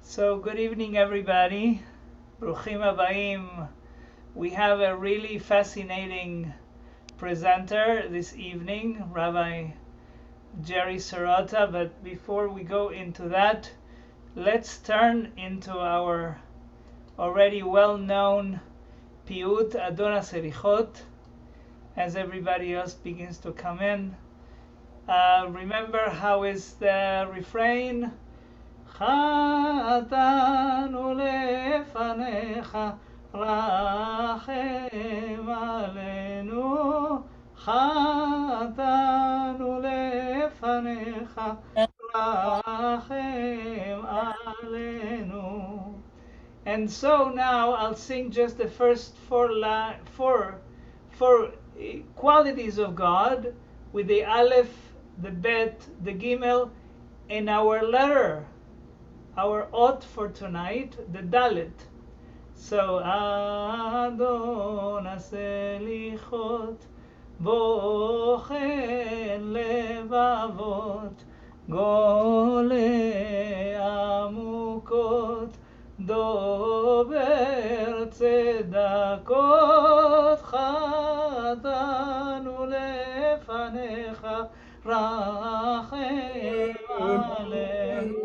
So good evening, everybody. Bruchim Abayim. We have a really fascinating presenter this evening, Rabbi Gerry Serotta. But before we go into that, let's turn into our already well-known Piyut Adona Selihot as everybody else begins to come in. Remember how is the refrain? חטאנו לפניך, רחם עלינו. חטאנו לפניך, רחם עלינו. And so now I'll sing just the first four qualities of God with the Aleph, the Bet, the Gimel, and our letter, our ot for tonight, the Dalet. So Adon Selihot, Bochen Levavot, Gole Amukot, Dober Tzedakot, Chatanu Lefanecha, Rachem Aleinu.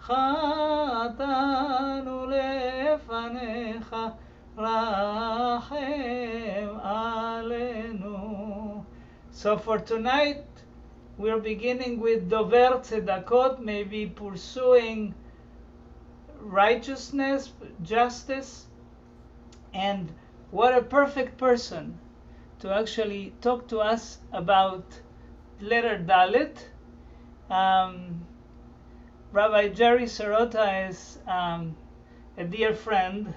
חטאנו לפניך, רחם עלינו. So for tonight, we're beginning with Dover Tzedakot, maybe pursuing righteousness, justice, and what a perfect person to actually talk to us about letter Dalet. Rabbi Gerry Serotta is a dear friend,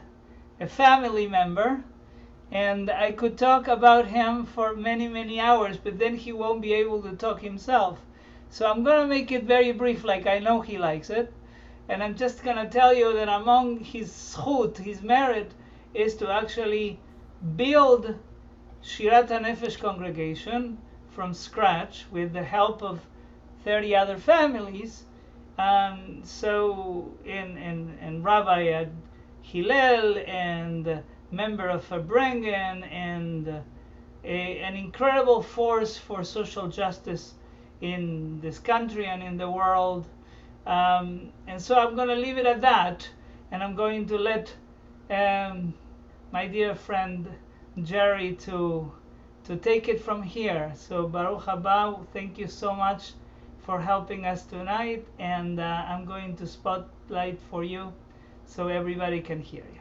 a family member, and I could talk about him for many, many hours, but then he won't be able to talk himself. So I'm going to make it very brief, like I know he likes it. And I'm just going to tell you that among his zchut, his merit, is to actually build Shirat HaNefesh congregation from scratch with the help of 30 other families. So in Rabbi Hillel and member of Fabrengen and an incredible force for social justice in this country and in the world. And so I'm going to leave it at that, and I'm going to let my dear friend Gerry to take it from here. So Baruch haba, thank you so much for helping us tonight, and I'm going to spotlight for you so everybody can hear you.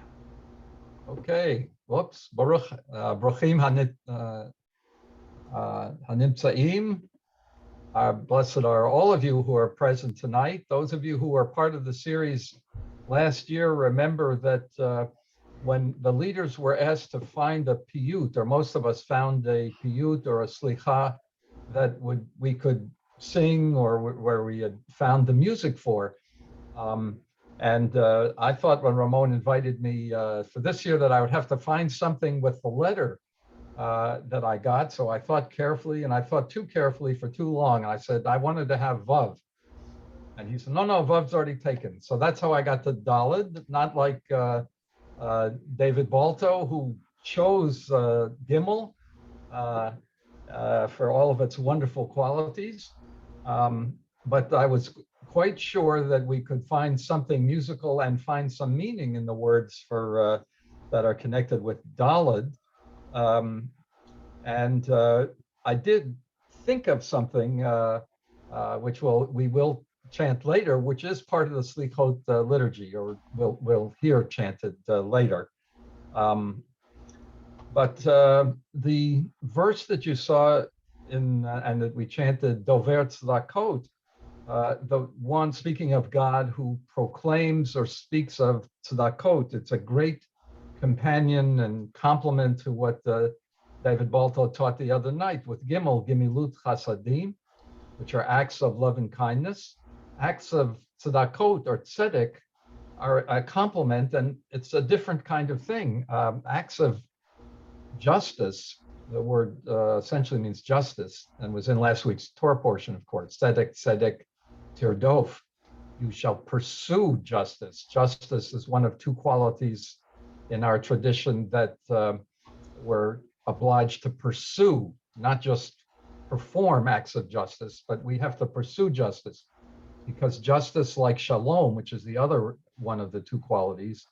Okay. Whoops. Baruch Bruchim Hanimtzaim. Blessed are all of you who are present tonight. Those of you who are part of the series last year, remember that when the leaders were asked to find a piyut, or most of us found a piyut or a slicha that we could sing, or where we had found the music for. And I thought when Ramon invited me for this year that I would have to find something with the letter that I got. So I thought carefully, and I thought too carefully for too long. And I said, I wanted to have Vav. And he said, no, Vav's already taken. So that's how I got to Dalet, not like David Balto, who chose Gimel for all of its wonderful qualities. But I was quite sure that we could find something musical and find some meaning in the words for that are connected with Dalet. And I did think of something which we will chant later, which is part of the Selihot liturgy, or we'll hear chanted later. But the verse that you saw in and that we chanted, Dover Tzedakot, the one speaking of God who proclaims or speaks of tzedakot, it's a great companion and complement to what David Balto taught the other night with Gimel, Gimilut Chasadim, which are acts of love and kindness. Acts of tzedakot or tzedek are a complement, and it's a different kind of thing. Acts of justice, the word essentially means justice, and was in last week's Torah portion, of course. Tzedek, tzedek, tirdof. You shall pursue justice. Justice is one of two qualities in our tradition that we're obliged to pursue, not just perform acts of justice, but we have to pursue justice, because justice, like shalom, which is the other one of the two qualities,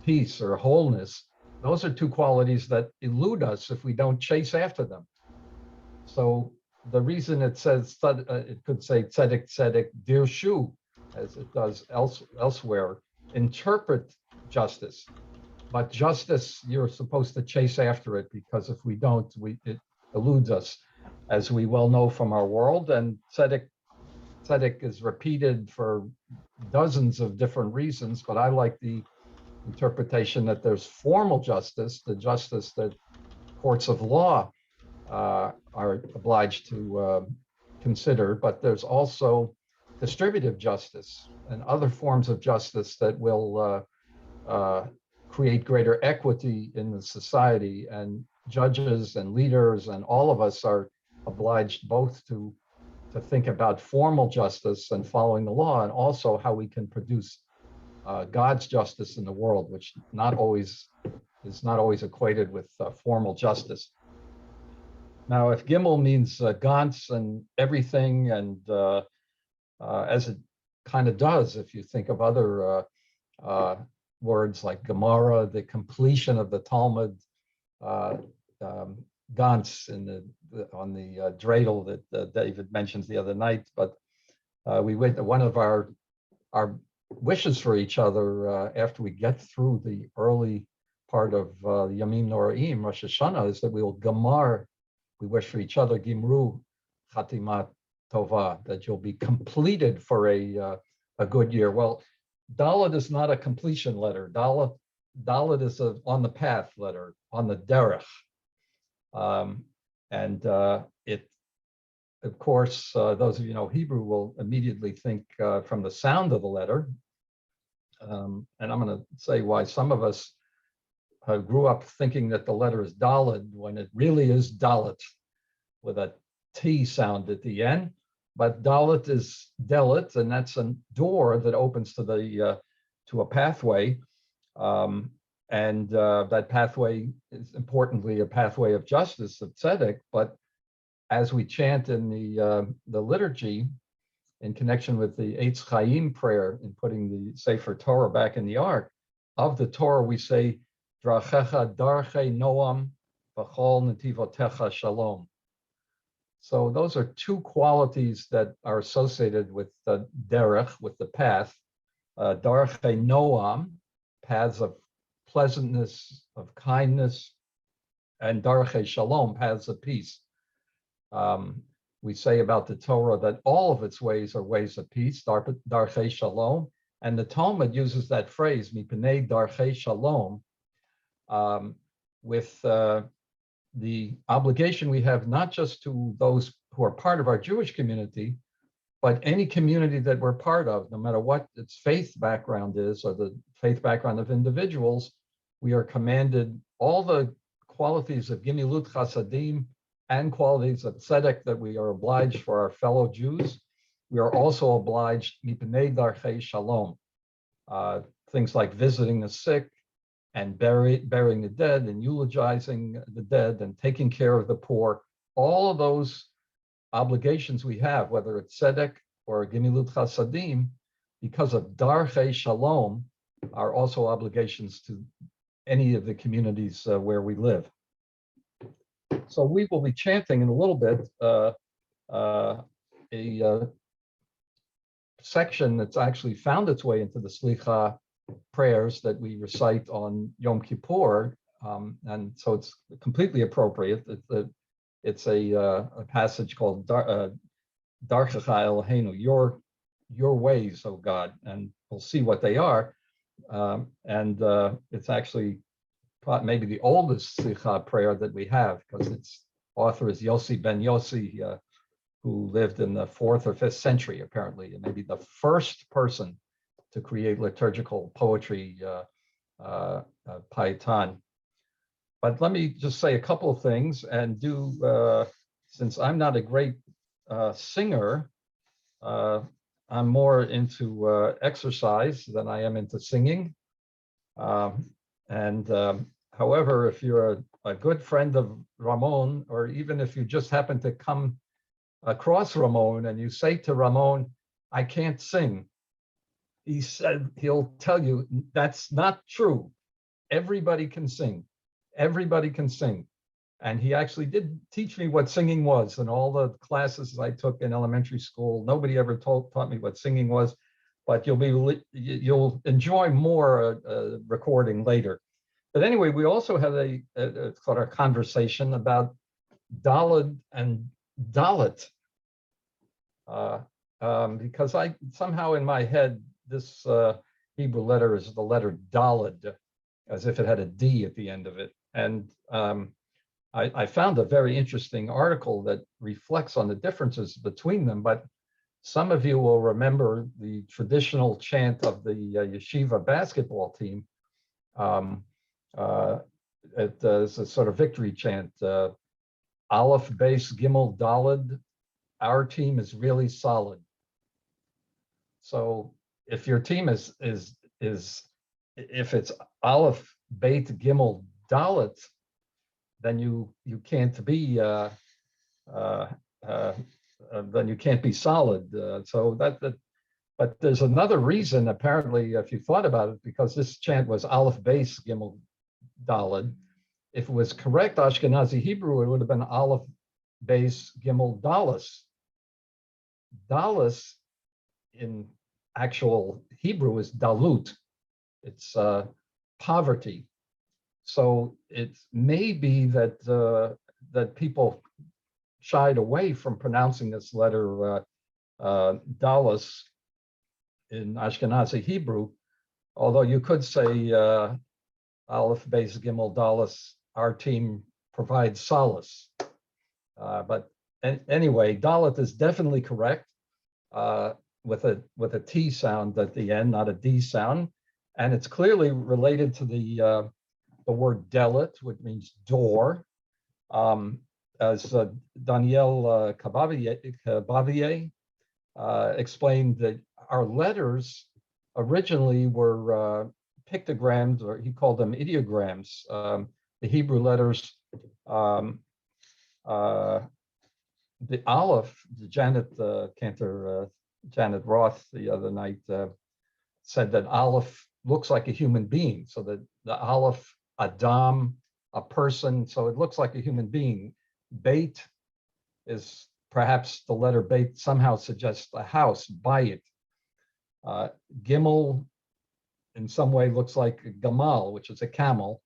peace or wholeness, those are two qualities that elude us if we don't chase after them. So the reason it says, it could say tzedek, tzedek, dirshu, as it does elsewhere, interpret justice. But justice, you're supposed to chase after it, because if we don't, it eludes us, as we well know from our world. And tzedek is repeated for dozens of different reasons, but I like the interpretation that there's formal justice, the justice that courts of law are obliged to consider, but there's also distributive justice and other forms of justice that will create greater equity in the society. And judges and leaders and all of us are obliged both to think about formal justice and following the law, and also how we can produce God's justice in the world, which is not always equated with formal justice. Now, if Gimel means Gantz and everything, and as it kind of does, if you think of other words like Gemara, the completion of the Talmud, Gantz on the dreidel that David mentions the other night. But one of our wishes for each other after we get through the early part of Yamim Noraim, Rosh Hashanah, is that we will Gamar. We wish for each other Gimru Chatimat Tova, that you'll be completed for a good year. Well, Dalet is not a completion letter. Dalet is a on the path letter, on the derech. It, of course, those of you who know Hebrew will immediately think from the sound of the letter. And I'm going to say why some of us grew up thinking that the letter is Dalet when it really is Dalet with a T sound at the end. But Dalet is Dalet, and that's a door that opens to a pathway. That pathway is importantly a pathway of justice, of tzedek. But as we chant in the liturgy, in connection with the Eitz Chaim prayer, in putting the Sefer Torah back in the Ark, of the Torah we say, Drachecha darchei noam v'chol netivotecha shalom. So those are two qualities that are associated with the derech, with the path. Darchei noam, paths of pleasantness, of kindness, and darchei shalom, paths of peace. We say about the Torah that all of its ways are ways of peace, darchei shalom, and the Talmud uses that phrase, mipnei darchei shalom, with the obligation we have not just to those who are part of our Jewish community, but any community that we're part of, no matter what its faith background is or the faith background of individuals. We are commanded all the qualities of Gimilut Chasadim and qualities of tzedek that we are obliged for our fellow Jews. We are also obliged mipnei darchei shalom, things like visiting the sick and burying the dead and eulogizing the dead and taking care of the poor. All of those obligations we have, whether it's tzedek or gimilut chasadim, because of darchei shalom, are also obligations to any of the communities where we live. So we will be chanting in a little bit a section that's actually found its way into the Slicha prayers that we recite on Yom Kippur, and so it's completely appropriate. It's a passage called Darchecha Eloheinu, your ways, O God, and we'll see what they are. It's actually maybe the oldest Slicha prayer that we have, because its author is Yossi ben Yossi, who lived in the 4th or 5th century, apparently, and maybe the first person to create liturgical poetry, Paitan. But let me just say a couple of things and since I'm not a great singer, I'm I'm more into exercise than I am into singing. However, if you're a good friend of Ramon, or even if you just happen to come across Ramon and you say to Ramon, I can't sing, he said, he'll tell you that's not true. Everybody can sing. Everybody can sing. And he actually did teach me what singing was. In all the classes I took in elementary school, nobody ever taught me what singing was. But you'll enjoy more recording later. But anyway, we also had a conversation about Dalet and Dalet, because I somehow in my head this Hebrew letter is the letter Dalet, as if it had a D at the end of it. And I found a very interesting article that reflects on the differences between them, but some of you will remember the traditional chant of the yeshiva basketball team. It's a sort of victory chant, Aleph, Beis, Gimel, Daled, our team is really solid. So if your team is if it's Aleph, Beit, Gimel, Dalet, then you can't be then you can't be solid. But there's another reason, apparently, if you thought about it, because this chant was Aleph, Beis, Gimel, Dalet. If it was correct Ashkenazi Hebrew, it would have been Aleph, Beis, Gimel, Dalet. Dalet in actual Hebrew is Dalut. It's poverty. So it may be that that people shied away from pronouncing this letter Dalet in Ashkenazi Hebrew, although you could say Aleph, Beis, Gimel, Dalet, our team provides solace. But anyway, Dalet is definitely correct with a T sound at the end, not a D sound, and it's clearly related to the word Dalet, which means door. As Danielle Cabavier explained, that our letters originally were pictograms, or he called them ideograms. The Hebrew letters, the Aleph, Janet Cantor, Janet Roth the other night said that Aleph looks like a human being. So that the Aleph, Adam, a person, so it looks like a human being. Beit is perhaps the letter Beit somehow suggests a house, bayit. Gimel in some way looks like a gamal, which is a camel,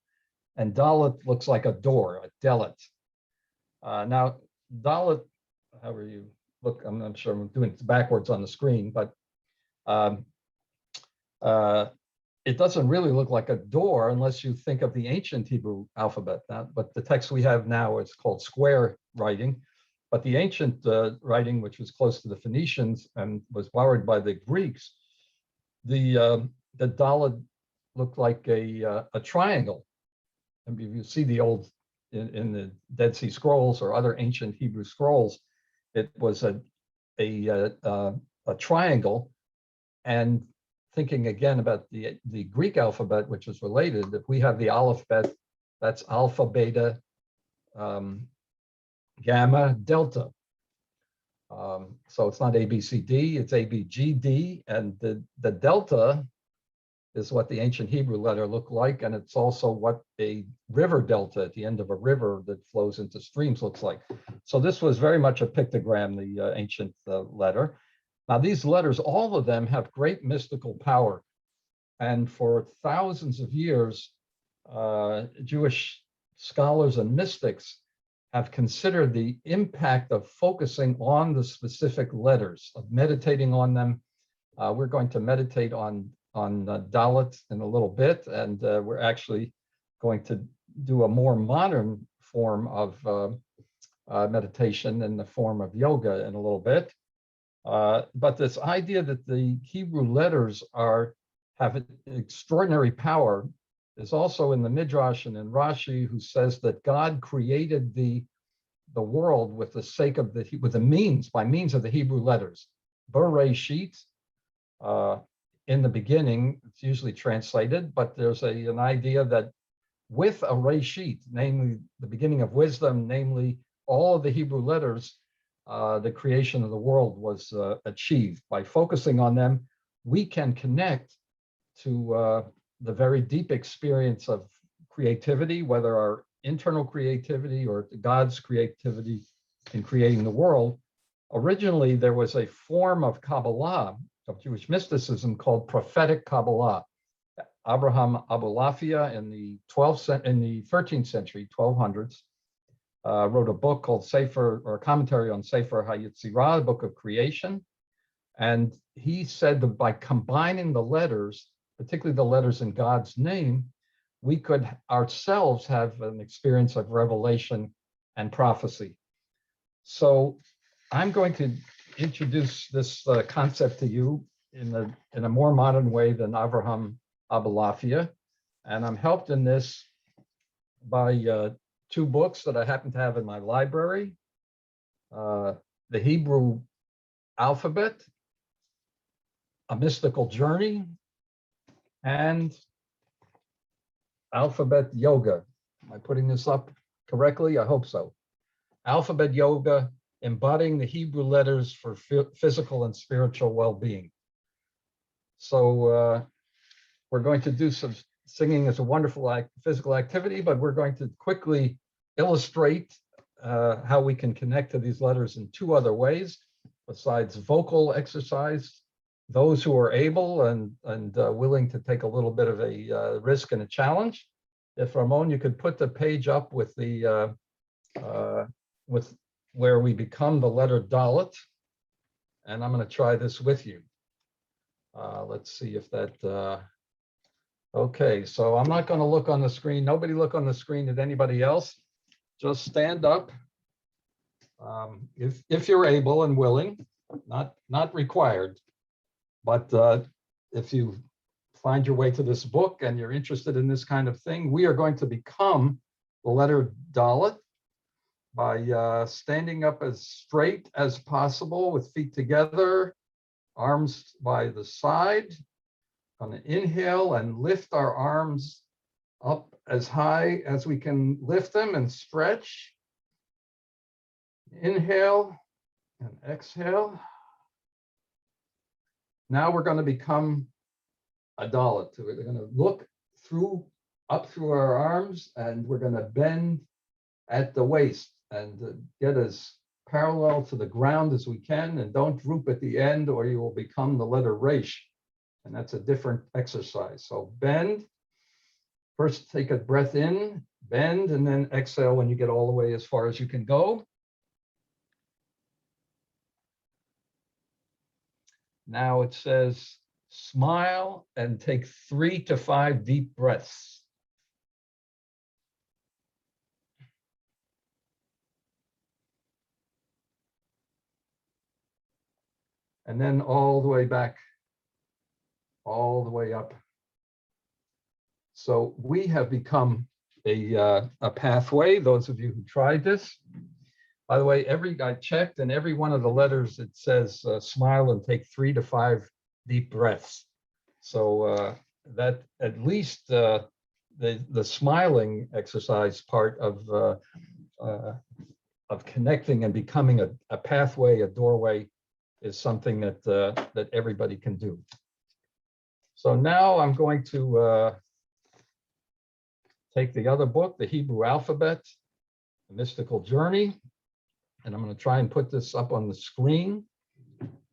and Dalet looks like a door, a delet. Now, Dalet, however you look, I'm not sure I'm doing it backwards on the screen, but it doesn't really look like a door unless you think of the ancient Hebrew alphabet. But the text we have now is called square writing. But the ancient writing, which was close to the Phoenicians and was borrowed by the Greeks, the Dalet looked like a triangle. And if you see the old in the Dead Sea Scrolls or other ancient Hebrew scrolls, it was a triangle. And thinking again about the Greek alphabet, which is related, if we have the alphabet, that's alpha, beta, gamma, delta. So it's not A, B, C, D, it's A, B, G, D, and the delta is what the ancient Hebrew letter looked like, and it's also what a river delta at the end of a river that flows into streams looks like. So this was very much a pictogram, the ancient letter. Now, these letters, all of them have great mystical power. And for thousands of years, Jewish scholars and mystics have considered the impact of focusing on the specific letters, of meditating on them. We're going to meditate on Dalet in a little bit, and we're actually going to do a more modern form of meditation in the form of yoga in a little bit. But this idea that the Hebrew letters have an extraordinary power is also in the Midrash and in Rashi, who says that God created the world with the sake of by means of the Hebrew letters. Bereshit, in the beginning, it's usually translated, but there's an idea that with a reshit, namely the beginning of wisdom, namely all of the Hebrew letters, the creation of the world was achieved. By focusing on them, we can connect to the very deep experience of creativity, whether our internal creativity or God's creativity in creating the world. Originally, there was a form of Kabbalah, of Jewish mysticism, called prophetic Kabbalah. Abraham Abulafia in the 13th century, 1200s, wrote a book called Sefer, or a commentary on Sefer HaYetzirah, the book of creation. And he said that by combining the letters, particularly the letters in God's name, we could ourselves have an experience of revelation and prophecy. So I'm going to introduce this concept to you in a more modern way than Avraham Abulafia. And I'm helped in this by two books that I happen to have in my library. The Hebrew Alphabet, A Mystical Journey, and Alphabet Yoga. Am I putting this up correctly? I hope so. Alphabet Yoga, Embodying the Hebrew Letters for Physical and Spiritual Well-Being. So we're going to do some singing as a wonderful physical activity, but we're going to quickly illustrate how we can connect to these letters in two other ways, besides vocal exercise. Those who are able and willing to take a little bit of a risk and a challenge. If Ramon, you could put the page up with the with where we become the letter Dalet, and I'm going to try this with you. Let's see if that. Okay, so I'm not going to look on the screen. Nobody look on the screen at anybody else. Just stand up if you're able and willing, not required. But if you find your way to this book and you're interested in this kind of thing, we are going to become the letter Dalet by standing up as straight as possible with feet together, arms by the side. On the inhale and lift our arms up as high as we can lift them and stretch. Inhale and exhale. Now we're going to become a Dalet. We're going to look up through our arms, and we're going to bend at the waist and get as parallel to the ground as we can, and don't droop at the end or you will become the letter Resh. And that's a different exercise. So bend. First, take a breath in, bend, and then exhale when you get all the way as far as you can go. Now it says, smile and take 3 to 5 deep breaths. And then all the way back, all the way up. So we have become a pathway, those of you who tried this. By the way, I checked, and every one of the letters, it says smile and take 3 to 5 deep breaths. So that at least the smiling exercise part of connecting and becoming a pathway, a doorway, is something that everybody can do. So now I'm going to take the other book, the Hebrew Alphabet, The Mystical Journey, and I'm going to try and put this up on the screen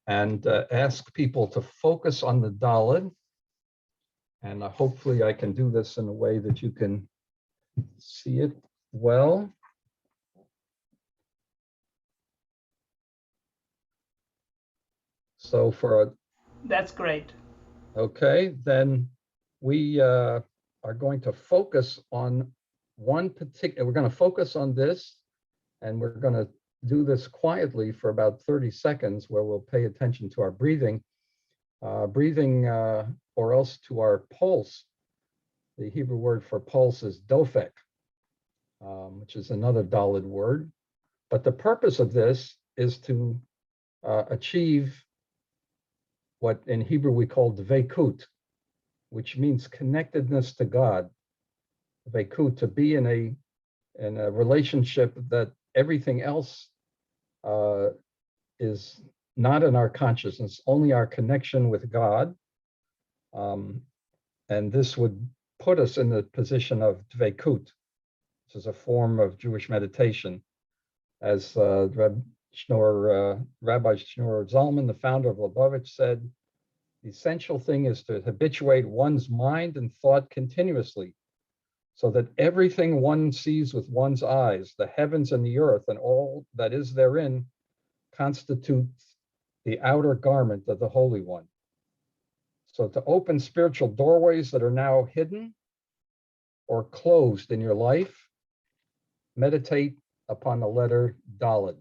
and ask people to focus on the Dalet. And hopefully I can do this in a way that you can see it well. So That's great. Okay, then we are going to focus on we're going to focus on this, and we're going to do this quietly for about 30 seconds where we'll pay attention to our breathing, or else to our pulse. The Hebrew word for pulse is dofek, which is another Dalet word. But the purpose of this is to achieve what in Hebrew we call dveikut, which means connectedness to God. Dveikut, to be in a relationship that everything else is not in our consciousness, only our connection with God. And this would put us in the position of dveikut, which is a form of Jewish meditation. As Rabbi Shneur Zalman, the founder of Lubavitch, said, the essential thing is to habituate one's mind and thought continuously, so that everything one sees with one's eyes, the heavens and the earth and all that is therein, constitutes the outer garment of the Holy One. So to open spiritual doorways that are now hidden or closed in your life, meditate upon the letter Dalet.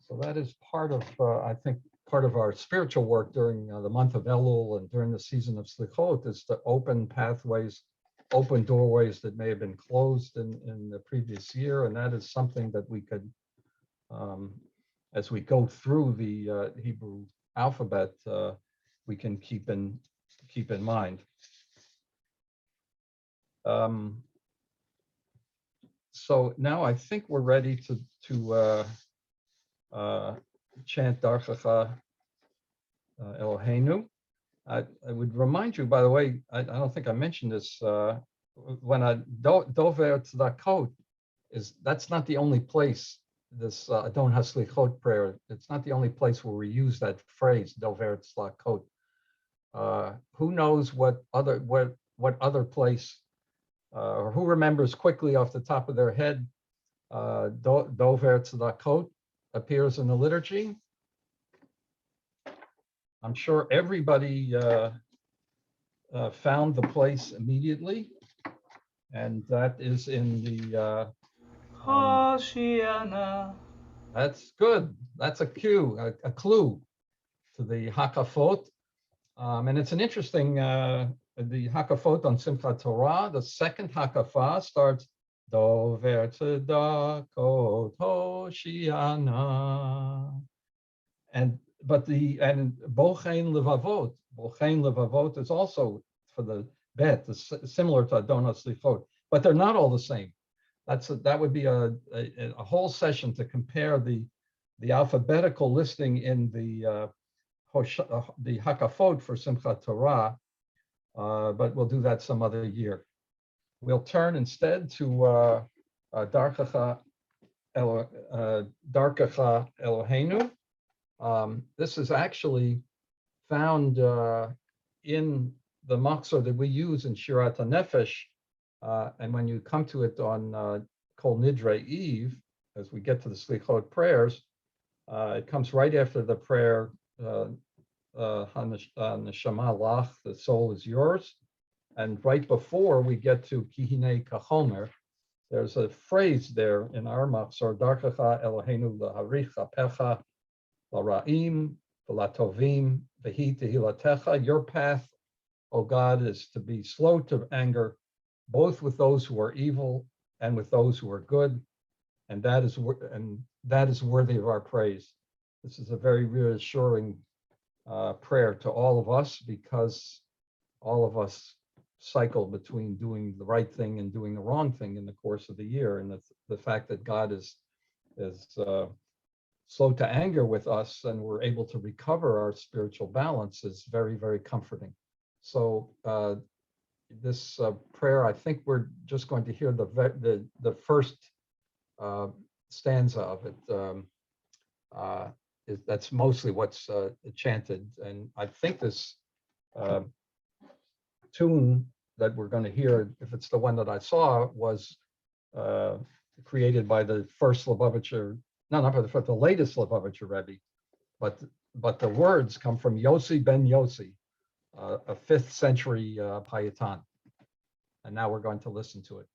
So that is part of, I think, part of our spiritual work during the month of Elul and during the season of Selihot is to open pathways, open doorways that may have been closed in the previous year. And that is something that we could, as we go through the Hebrew alphabet, we can keep in mind. So now I think we're ready to chant Darchacha Eloheinu. I would remind you, by the way, I don't think I mentioned this, when I dover tzedakot, that's not the only place, this Adon HaSlichot prayer, it's not the only place where we use that phrase, dover tzedakot. Who knows what other place, or who remembers quickly off the top of their head, dover tzedakot appears in the liturgy? I'm sure everybody found the place immediately, and that is in the Hoshiana. That's good. That's a cue, a clue to the Hakafot. And it's an interesting, the Hakafot on Simchat Torah, the second Hakafah starts Dover Tzedakot Hoshiana. And Bochein Levavot is also for the bet, similar to Adon HaSlichot, but they're not all the same. That would be a whole session to compare the alphabetical listing in the Hakafot for Simchat Torah, but we'll do that some other year. We'll turn instead to Darchacha Eloheinu. This is actually found in the machzor that we use in Shirat HaNefesh, and when you come to it on Kol Nidre Eve, as we get to the Slichot prayers, it comes right after the prayer Neshama Lach, the soul is yours, and right before we get to Kihine Kachomer, there's a phrase there in our machzor, Darchacha Eloheinu laharich apecha La'ra'im, V'latovim, V'hi tehilatecha. Your path, O God, is to be slow to anger, both with those who are evil and with those who are good, and that is worthy of our praise. This is a very reassuring prayer to all of us, because all of us cycle between doing the right thing and doing the wrong thing in the course of the year, and the fact that God is slow to anger with us and we're able to recover our spiritual balance is very, very comforting. So this prayer, I think we're just going to hear the first stanza of it. That's mostly what's chanted, and I think this tune that we're going to hear, if it's the one that I saw, was created by the first Lubavitcher. No, not for the latest Lubavitcher Rebbe, but the words come from Yossi ben Yossi, a 5th century Payatan. And now we're going to listen to it.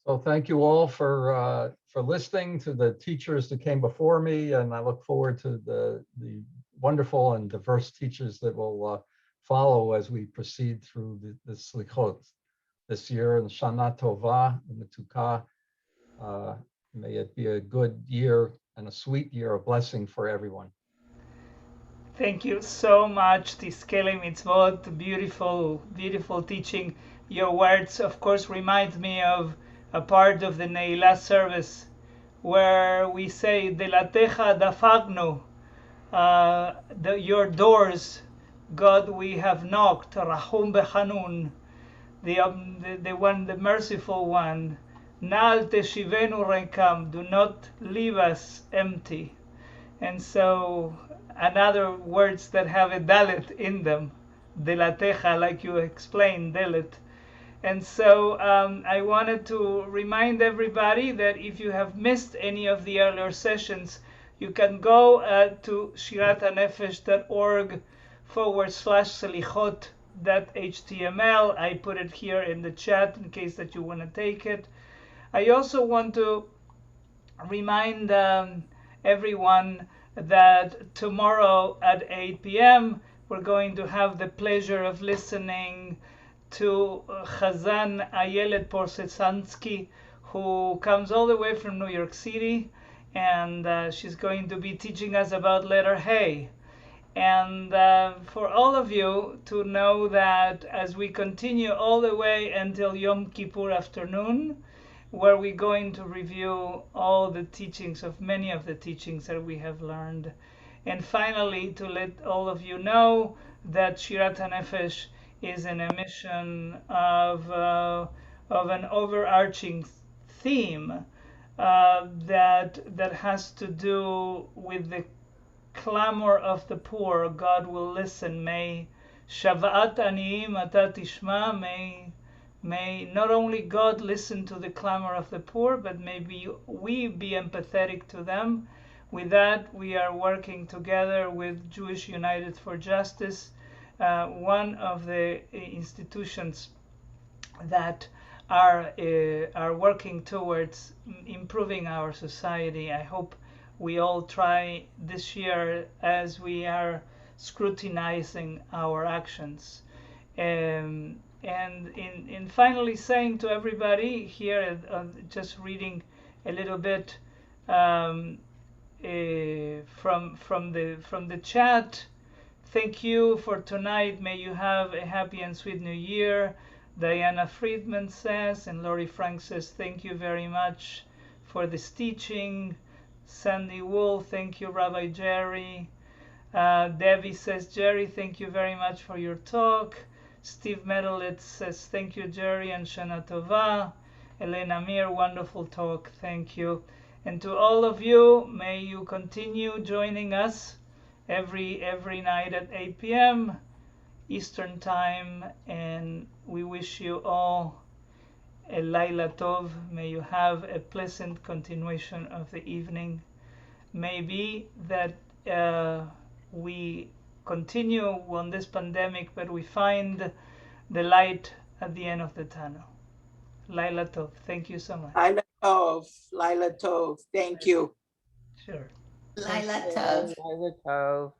So thank you all for listening to the teachers that came before me, and I look forward to the wonderful and diverse teachers that will follow as we proceed through the Selihot this year. And Shana Tova, Metuka, may it be a good year and a sweet year of blessing for everyone. Thank you so much, Tiskele Mitzvot. Beautiful, beautiful teaching. Your words, of course, remind me of a part of the Ne'ilah service where we say, Delatecha dafagnu, your doors, God, we have knocked, Rahum bechanun, the one, the merciful one. Nal teshivenu rekam, do not leave us empty. And so another words that have a Dalet in them, Delatecha, like you explained, Dalet. And so I wanted to remind everybody that if you have missed any of the earlier sessions, you can go to shiratanefesh.org/selihot.html. I put it here in the chat in case that you want to take it. I also want to remind everyone that tomorrow at 8 p.m. we're going to have the pleasure of listening to Chazan Ayelet Porsesansky, who comes all the way from New York City, and she's going to be teaching us about letter Hey. And for all of you to know that as we continue all the way until Yom Kippur afternoon, where we're going to review all the teachings of many of the teachings that we have learned. And finally, to let all of you know that Shirat HaNefesh is an emission of an overarching theme that has to do with the clamor of the poor. God will listen. May Shava'at Aniyim Ata Tishma, may not only God listen to the clamor of the poor, but maybe we be empathetic to them. With that, we are working together with Jewish United for Justice, one of the institutions that are working towards improving our society. I hope we all try this year as we are scrutinizing our actions. And in finally saying to everybody here, just reading a little bit from the chat. Thank you for tonight. May you have a happy and sweet new year. Diana Friedman says, and Lori Frank says, thank you very much for this teaching. Sandy Wool, thank you, Rabbi Gerry. Debbie says, Gerry, thank you very much for your talk. Steve Medelitz says, thank you, Gerry, and Shana Tova. Elena Mir, wonderful talk, thank you. And to all of you, may you continue joining us every night at 8 p.m. Eastern Time, and we wish you all a Laila Tov. May you have a pleasant continuation of the evening. Maybe that we continue on this pandemic, but we find the light at the end of the tunnel. Laila Tov, thank you so much. Laila Tov, thank you. Sure. Laila Tov. Laila Tov.